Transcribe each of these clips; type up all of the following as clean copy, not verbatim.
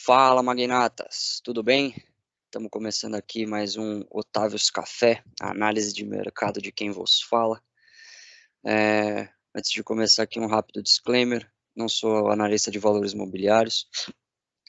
Fala, magnatas, tudo bem? Estamos começando aqui mais um Otávio's Café, a análise de mercado de quem vos fala. Antes de começar aqui um rápido disclaimer, não sou analista de valores imobiliários.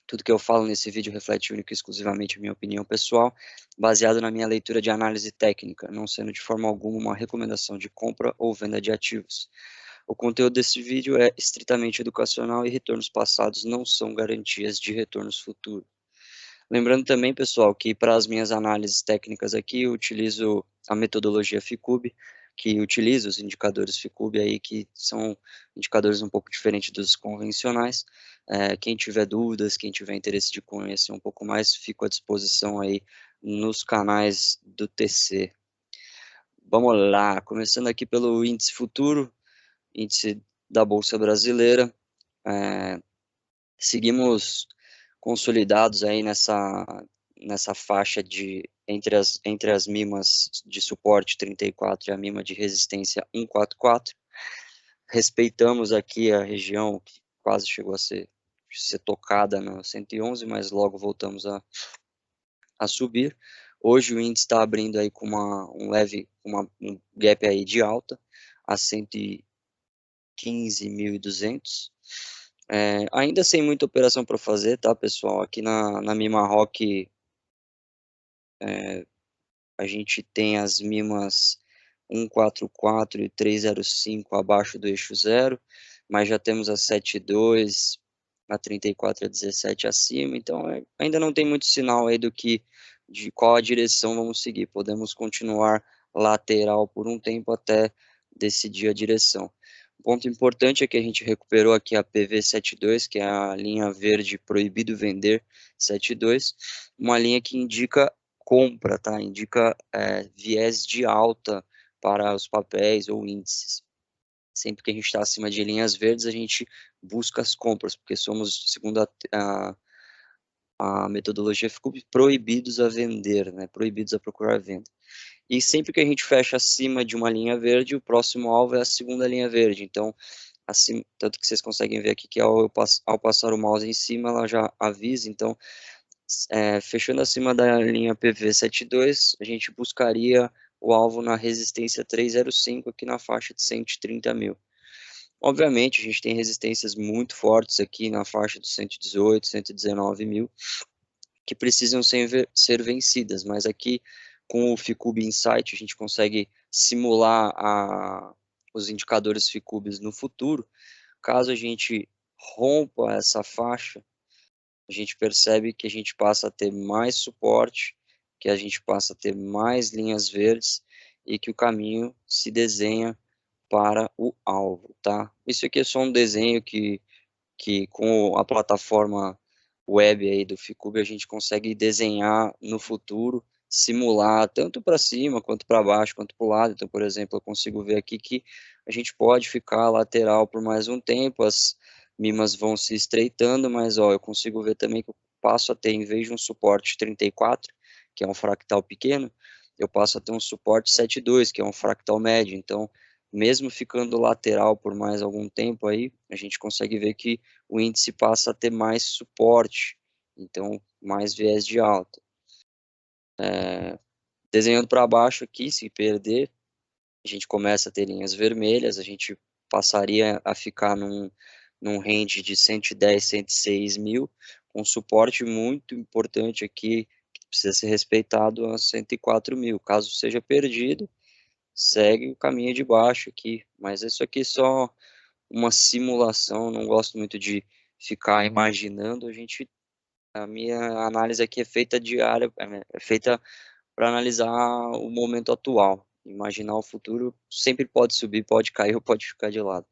Tudo que eu falo nesse vídeo reflete única e exclusivamente a minha opinião pessoal, baseado na minha leitura de análise técnica, não sendo de forma alguma uma recomendação de compra ou venda de ativos. O conteúdo desse vídeo é estritamente educacional e retornos passados não são garantias de retornos futuros. Lembrando também, pessoal, que para as minhas análises técnicas aqui, eu utilizo a metodologia FICUB, que utiliza os indicadores FICUB aí, que são indicadores um pouco diferentes dos convencionais. Quem tiver dúvidas, quem tiver interesse de conhecer um pouco mais, fico à disposição aí nos canais do TC. Vamos lá, começando aqui pelo índice futuro, índice da Bolsa Brasileira. Seguimos consolidados aí nessa faixa de entre as mimas de suporte 34 e a mima de resistência 144. Respeitamos aqui a região que quase chegou a ser tocada no 111, mas logo voltamos a subir. Hoje o índice está abrindo aí com um gap aí de alta a 115.200. Ainda sem muita operação para fazer, tá, pessoal? Aqui na Mima Rock, a gente tem as mimas 144 e 305 abaixo do eixo zero, mas já temos a 72, a 34 e a 17 acima, então ainda não tem muito sinal aí de qual a direção vamos seguir. Podemos continuar lateral por um tempo até decidir a direção. O ponto importante é que a gente recuperou aqui a PV72, que é a linha verde proibido vender 72, uma linha que indica compra, tá? Indica viés de alta para os papéis ou índices. Sempre que a gente está acima de linhas verdes, a gente busca as compras, porque somos, segundo a metodologia, ficou proibidos a vender, né? Proibidos a procurar venda. E sempre que a gente fecha acima de uma linha verde, o próximo alvo é a segunda linha verde. Então, assim, tanto que vocês conseguem ver aqui que ao passar o mouse em cima, ela já avisa. Então, fechando acima da linha PV72, a gente buscaria o alvo na resistência 305 aqui na faixa de 130 mil. Obviamente, a gente tem resistências muito fortes aqui na faixa dos 118, 119 mil, que precisam ser vencidas, mas aqui com o Ficub Insight a gente consegue simular os indicadores Ficubs no futuro. Caso a gente rompa essa faixa, a gente percebe que a gente passa a ter mais suporte, que a gente passa a ter mais linhas verdes e que o caminho se desenha para o alvo, tá? Isso aqui é só um desenho que com a plataforma web aí do Ficub a gente consegue desenhar no futuro, simular tanto para cima, quanto para baixo, quanto para o lado. Então, por exemplo, eu consigo ver aqui que a gente pode ficar lateral por mais um tempo, as mimas vão se estreitando, mas ó, eu consigo ver também que eu passo a ter, em vez de um suporte 34, que é um fractal pequeno, eu passo a ter um suporte 72, que é um fractal médio. Então, mesmo ficando lateral por mais algum tempo aí, a gente consegue ver que o índice passa a ter mais suporte, então mais viés de alta. Desenhando para baixo aqui, se perder, a gente começa a ter linhas vermelhas, a gente passaria a ficar num range de 110, 106 mil, com suporte muito importante aqui, que precisa ser respeitado a 104 mil. Caso seja perdido, segue o caminho de baixo aqui, mas isso aqui é só uma simulação, não gosto muito de ficar imaginando, a minha análise aqui é feita diária, é feita para analisar o momento atual. Imaginar o futuro sempre pode subir, pode cair ou pode ficar de lado.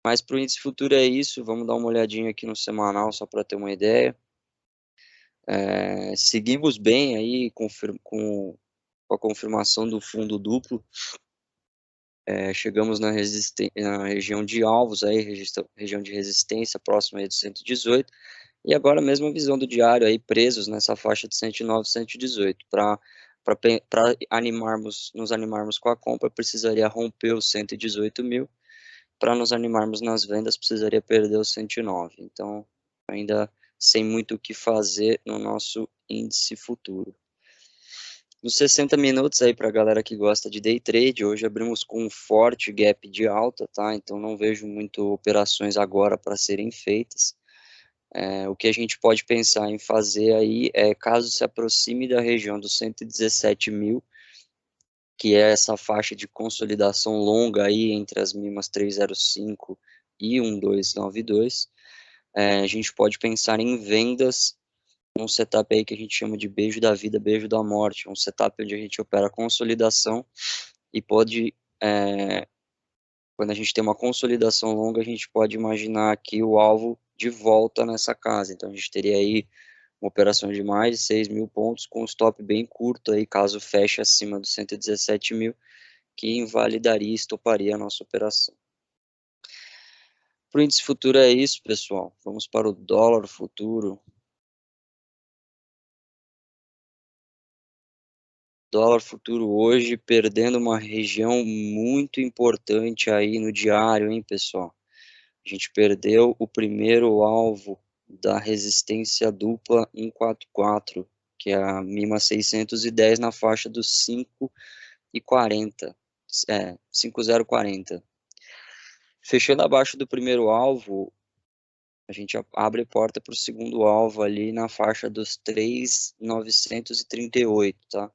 Mas para o índice futuro é isso, vamos dar uma olhadinha aqui no semanal só para ter uma ideia. Seguimos bem aí com a confirmação do fundo duplo. Chegamos na região de alvos, aí, região de resistência próxima aí do 118, e agora mesmo a visão do diário aí presos nessa faixa de 109, 118. Para nos animarmos com a compra, precisaria romper os 118 mil. Para nos animarmos nas vendas, precisaria perder os 109. Então, ainda sem muito o que fazer no nosso índice futuro. Nos 60 minutos aí para a galera que gosta de day trade, hoje abrimos com um forte gap de alta, tá? Então não vejo muito operações agora para serem feitas. O que a gente pode pensar em fazer aí é, caso se aproxime da região dos 117 mil, que é essa faixa de consolidação longa aí entre as mínimas 305 e 1292, a gente pode pensar em vendas, um setup aí que a gente chama de beijo da vida, beijo da morte, um setup onde a gente opera consolidação e pode, quando a gente tem uma consolidação longa, a gente pode imaginar aqui o alvo de volta nessa casa, então a gente teria aí uma operação de mais de 6 mil pontos com um stop bem curto aí, caso feche acima dos 117 mil, que invalidaria e estoparia a nossa operação. Para o índice futuro é isso, pessoal. Vamos para o dólar futuro. Dólar futuro hoje perdendo uma região muito importante aí no diário, hein, pessoal? A gente perdeu o primeiro alvo da resistência dupla 144, que é a mínima 610 na faixa dos 5,40, 5040. Fechando abaixo do primeiro alvo, a gente abre porta para o segundo alvo ali na faixa dos 3,938, tá?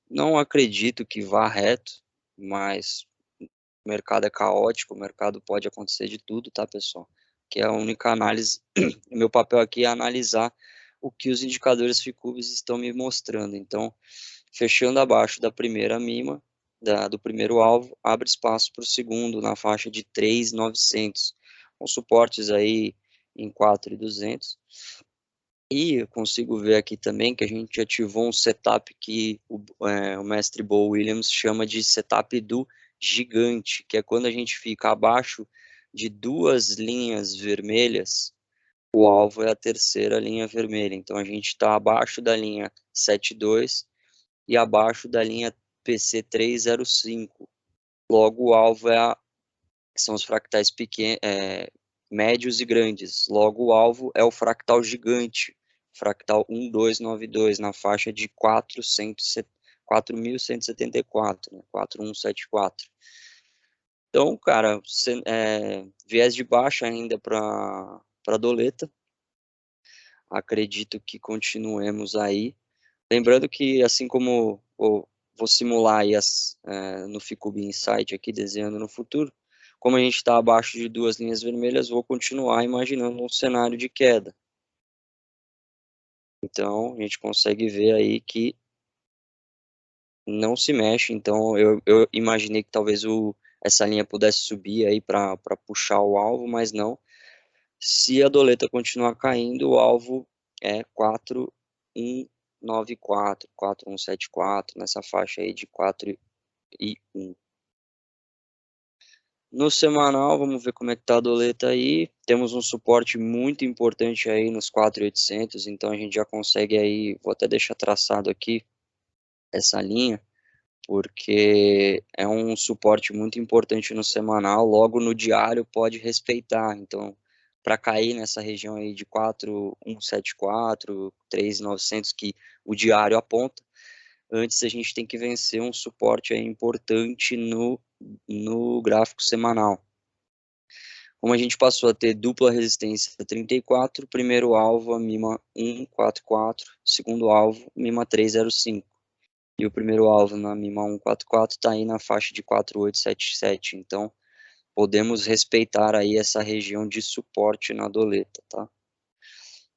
Não acredito que vá reto, mas o mercado é caótico, o mercado pode acontecer de tudo, tá, pessoal? Que é a única análise, meu papel aqui é analisar o que os indicadores FICUBs estão me mostrando. Então, fechando abaixo da primeira mínima, do primeiro alvo, abre espaço para o segundo na faixa de 3,900, com suportes aí em 4,200. E eu consigo ver aqui também que a gente ativou um setup que o mestre Bo Williams chama de setup do gigante, que é quando a gente fica abaixo de duas linhas vermelhas, o alvo é a terceira linha vermelha. Então a gente está abaixo da linha 72 e abaixo da linha PC 305. Logo o alvo que são os fractais pequenos, médios e grandes. Logo o alvo é o fractal gigante, fractal 1292, na faixa de 4.174, né? 4174. Então, cara, viés de baixa ainda para doleta. Acredito que continuemos aí. Lembrando que, assim como vou simular aí no Ficube Insight aqui, desenhando no futuro, como a gente está abaixo de duas linhas vermelhas, vou continuar imaginando um cenário de queda. Então, a gente consegue ver aí que não se mexe. Então, eu imaginei que talvez essa linha pudesse subir aí para puxar o alvo, mas não. Se a doleta continuar caindo, o alvo é 4,194, 4,174, nessa faixa aí de 4 e 1. No semanal, vamos ver como é que tá a doleta aí. Temos um suporte muito importante aí nos 4.800, então a gente já consegue aí, vou até deixar traçado aqui essa linha, porque é um suporte muito importante no semanal, logo no diário pode respeitar. Então, para cair nessa região aí de 4.174, 3.900 que o diário aponta, antes a gente tem que vencer um suporte aí importante no gráfico semanal. Como a gente passou a ter dupla resistência 34, primeiro alvo a mínima 144, segundo alvo mínima 305. E o primeiro alvo na mínima 144 está aí na faixa de 4877. Então, podemos respeitar aí essa região de suporte na doleta, tá?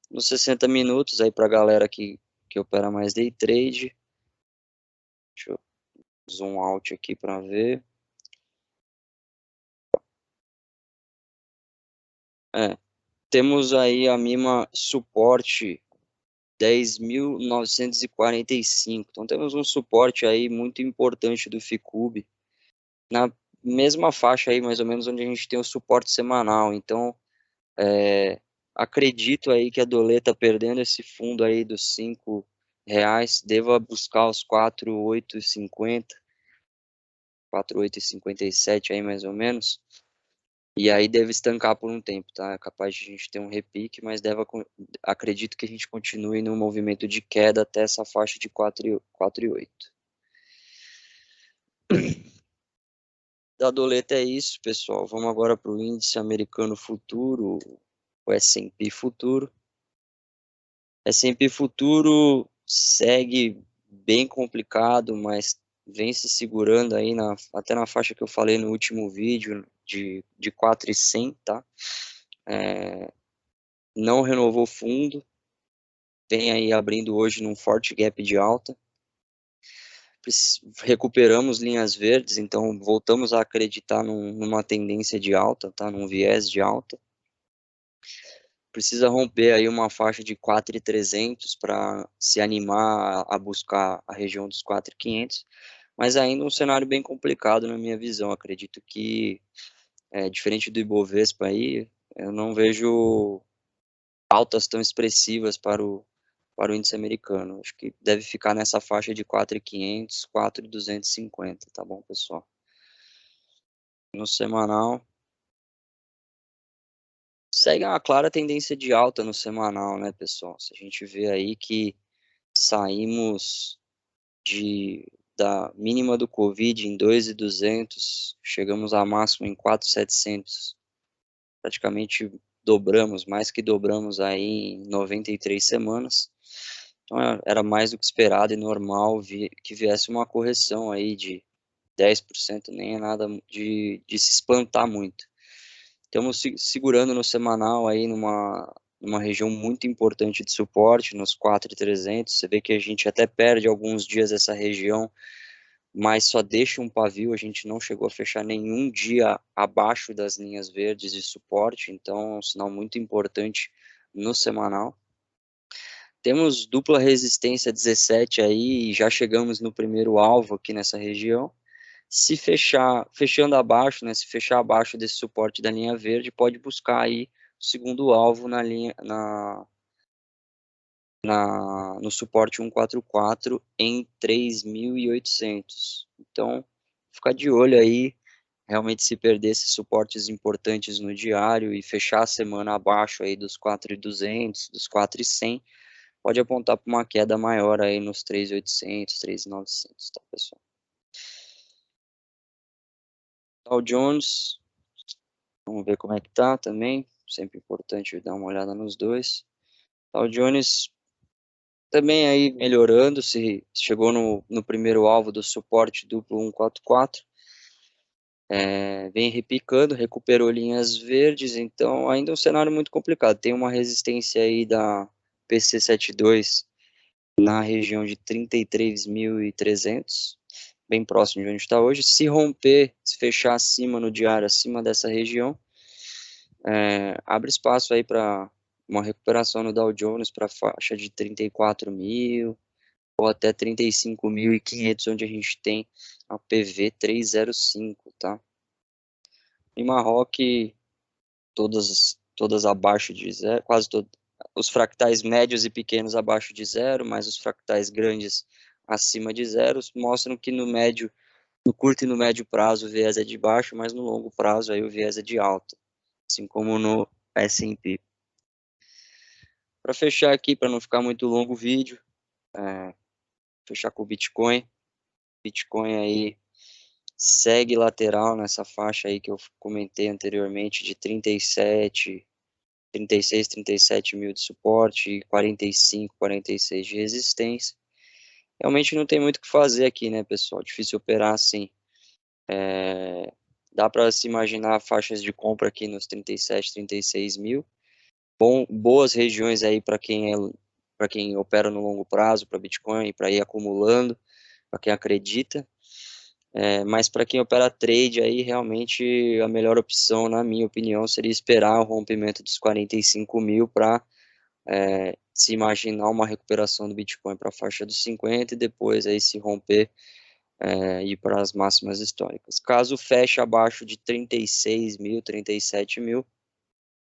Nos 60 minutos aí para a galera que opera mais day trade. Deixa eu zoom out aqui para ver. Temos aí a mínima suporte 10.945. Então temos um suporte aí muito importante do Ficube na mesma faixa aí, mais ou menos, onde a gente tem o suporte semanal. Então, acredito aí que a doleta, perdendo esse fundo aí dos R$ 5, deva buscar os 4,850, 4,857 aí mais ou menos. E aí deve estancar por um tempo, tá? É capaz de a gente ter um repique, mas acredito que a gente continue no movimento de queda até essa faixa de 4,8. Da doleta é isso, pessoal. Vamos agora para o índice americano futuro, o S&P futuro. S&P futuro segue bem complicado, mas vem se segurando aí até na faixa que eu falei no último vídeo de 4,100, tá? Não renovou fundo, vem aí abrindo hoje num forte gap de alta. Recuperamos linhas verdes, então voltamos a acreditar numa tendência de alta, tá? Num viés de alta. Precisa romper aí uma faixa de 4,300 para se animar a buscar a região dos 4,500, mas ainda um cenário bem complicado na minha visão. Acredito que, diferente do Ibovespa aí, eu não vejo altas tão expressivas para o índice americano. Acho que deve ficar nessa faixa de 4,500, 4,250, tá bom, pessoal? No semanal, segue uma clara tendência de alta no semanal, né, pessoal? Se a gente vê aí que saímos da mínima do Covid em 2.200, chegamos à máxima em 4.700, praticamente dobramos, mais que dobramos aí em 93 semanas. Então era mais do que esperado e normal que viesse uma correção aí de 10%, nem é nada de se espantar muito. Estamos segurando no semanal aí numa região muito importante de suporte, nos 4.300. Você vê que a gente até perde alguns dias essa região, mas só deixa um pavio. A gente não chegou a fechar nenhum dia abaixo das linhas verdes de suporte, então é um sinal muito importante no semanal. Temos dupla resistência 17 aí, e já chegamos no primeiro alvo aqui nessa região. Se fechando abaixo, né, se fechar abaixo desse suporte da linha verde, pode buscar aí o segundo alvo no suporte 144 em 3.800. Então, ficar de olho aí, realmente se perder esses suportes importantes no diário e fechar a semana abaixo aí dos 4.200, dos 4.100, pode apontar para uma queda maior aí nos 3.800, 3.900, tá, pessoal? Dow Jones, vamos ver como é que tá também. Sempre importante dar uma olhada nos dois. Dow Jones também aí melhorando, se chegou no primeiro alvo do suporte duplo 144. Vem repicando, recuperou linhas verdes, então ainda é um cenário muito complicado. Tem uma resistência aí da PC72 na região de 33.300, bem próximo de onde está hoje. Se romper, se fechar acima no diário, acima dessa região, abre espaço aí para uma recuperação no Dow Jones para a faixa de 34 mil ou até 35.500, onde a gente tem a PV 305, tá? Em Marroque, todas abaixo de zero, quase todos, os fractais médios e pequenos abaixo de zero, mas os fractais grandes acima de zero, mostram que no curto e no médio prazo o viés é de baixo, mas no longo prazo aí o viés é de alta, assim como no S&P. Para fechar aqui, para não ficar muito longo o vídeo, fechar com o Bitcoin. Bitcoin aí segue lateral nessa faixa aí que eu comentei anteriormente de 36, 37 mil de suporte e 45, 46 de resistência. Realmente não tem muito o que fazer aqui, né, pessoal? Difícil operar assim. Dá para se imaginar faixas de compra aqui nos 37, 36 mil. Boas regiões aí para quem opera no longo prazo, para Bitcoin, para ir acumulando, para quem acredita. Mas para quem opera trade aí, realmente a melhor opção, na minha opinião, seria esperar o rompimento dos 45 mil para se imaginar uma recuperação do Bitcoin para a faixa dos 50 e depois aí se romper ir para as máximas históricas. Caso feche abaixo de 36 mil, 37 mil,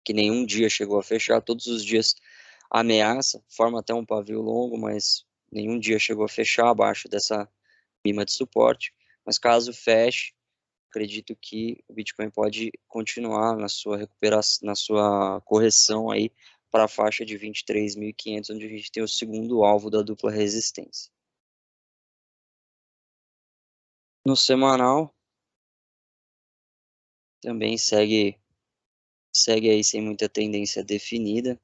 que nenhum dia chegou a fechar, todos os dias ameaça, forma até um pavio longo, mas nenhum dia chegou a fechar abaixo dessa mínima de suporte. Mas caso feche, acredito que o Bitcoin pode continuar na sua recuperação, na sua correção aí para a faixa de 23.500, onde a gente tem o segundo alvo da dupla resistência. No semanal, também segue aí sem muita tendência definida.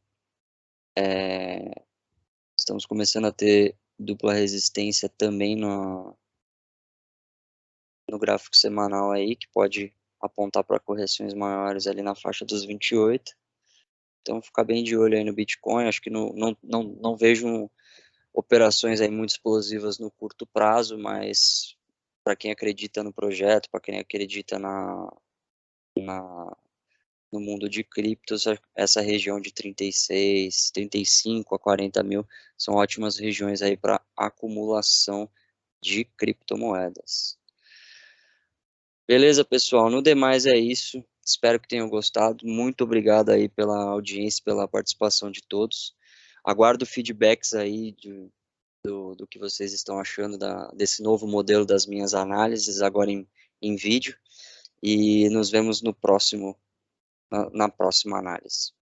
Estamos começando a ter dupla resistência também no gráfico semanal aí, que pode apontar para correções maiores ali na faixa dos 28. Então, ficar bem de olho aí no Bitcoin. Acho que não vejo operações aí muito explosivas no curto prazo, mas para quem acredita no projeto, para quem acredita no mundo de criptos, essa região de 36, 35 a 40 mil são ótimas regiões aí para acumulação de criptomoedas. Beleza, pessoal? No demais é isso. Espero que tenham gostado. Muito obrigado aí pela audiência, pela participação de todos. Aguardo feedbacks aí do que vocês estão achando desse novo modelo das minhas análises, agora em vídeo. E nos vemos no próximo, na próxima análise.